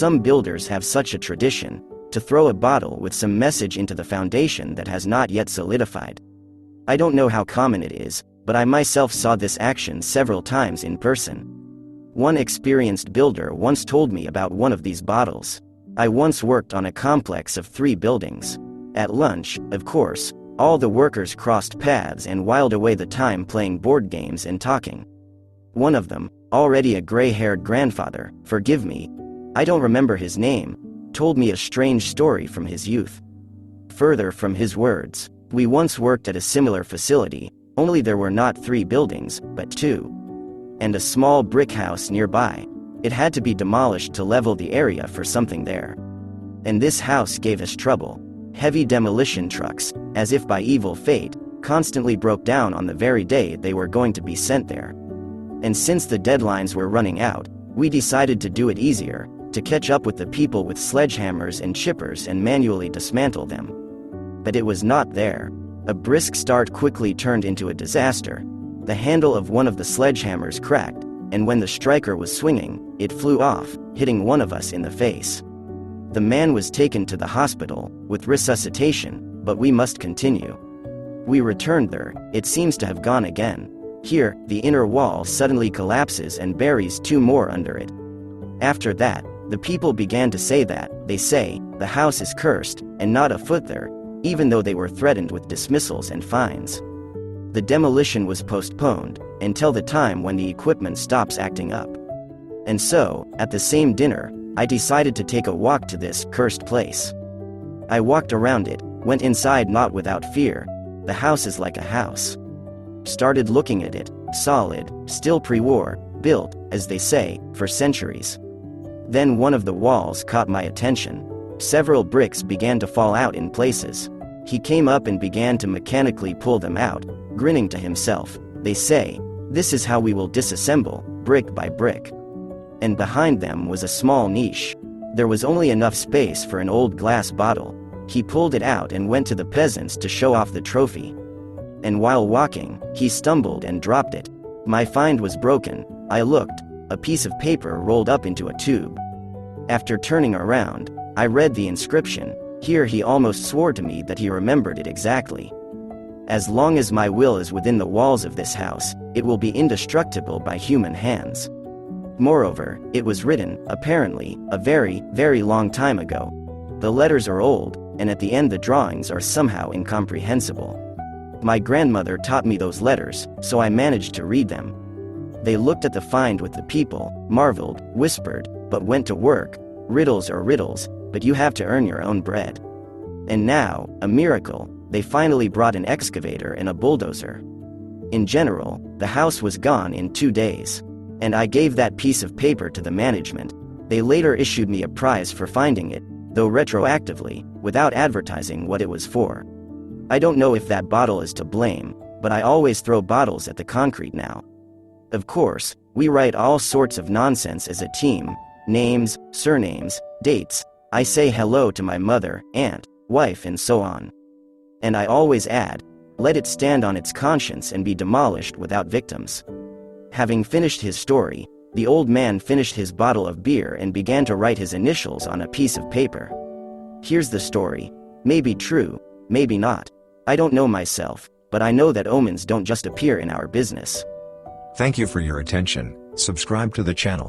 some builders have such a tradition, to throw a bottle with some message into the foundation that has not yet solidified. I don't know how common it is, but I myself saw this action several times in person. One experienced builder once told me about one of these bottles. I once worked on a complex of 3 buildings. At lunch, of course, all the workers crossed paths and whiled away the time playing board games and talking. One of them, already a gray-haired grandfather, forgive me, I don't remember his name, told me a strange story from his youth. Further from his words, we once worked at a similar facility, only there were not 3 buildings, but 2. And a small brick house nearby. It had to be demolished to level the area for something there. And this house gave us trouble. Heavy demolition trucks, as if by evil fate, constantly broke down on the very day they were going to be sent there. And since the deadlines were running out, we decided to do it easier, to catch up with the people with sledgehammers and chippers and manually dismantle them. But it was not there. A brisk start quickly turned into a disaster. The handle of one of the sledgehammers cracked, and when the striker was swinging, it flew off, hitting one of us in the face. The man was taken to the hospital, with resuscitation, but we must continue. We returned there, it seems to have gone again. Here, the inner wall suddenly collapses and buries 2 more under it. After that, the people began to say that, they say, the house is cursed, and not a foot there, even though they were threatened with dismissals and fines. The demolition was postponed, until the time when the equipment stops acting up. And so, at the same dinner, I decided to take a walk to this cursed place. I walked around it, went inside not without fear. The house is like a house. Started looking at it, solid, still pre-war, built, as they say, for centuries. Then one of the walls caught my attention. Several bricks began to fall out in places. He came up and began to mechanically pull them out, grinning to himself. They say, this is how we will disassemble, brick by brick. And behind them was a small niche. There was only enough space for an old glass bottle. He pulled it out and went to the peasants to show off the trophy. And while walking, he stumbled and dropped it. My find was broken. I looked, a piece of paper rolled up into a tube. After turning around, I read the inscription. Here he almost swore to me that he remembered it exactly. As long as my will is within the walls of this house, it will be indestructible by human hands. Moreover, it was written, apparently, a very, very long time ago. The letters are old, and at the end the drawings are somehow incomprehensible. My grandmother taught me those letters, so I managed to read them. They looked at the find with the people, marveled, whispered, but went to work. Riddles are riddles, but you have to earn your own bread. And now, a miracle, they finally brought an excavator and a bulldozer. In general, the house was gone in 2 days. And I gave that piece of paper to the management. They later issued me a prize for finding it, though retroactively, without advertising what it was for. I don't know if that bottle is to blame, but I always throw bottles at the concrete now. Of course, we write all sorts of nonsense as a team, names, surnames, dates. I say hello to my mother, aunt, wife and so on. And I always add, let it stand on its conscience and be demolished without victims. Having finished his story, the old man finished his bottle of beer and began to write his initials on a piece of paper. Here's the story. Maybe true, maybe not. I don't know myself, but I know that omens don't just appear in our business. Thank you for your attention. Subscribe to the channel.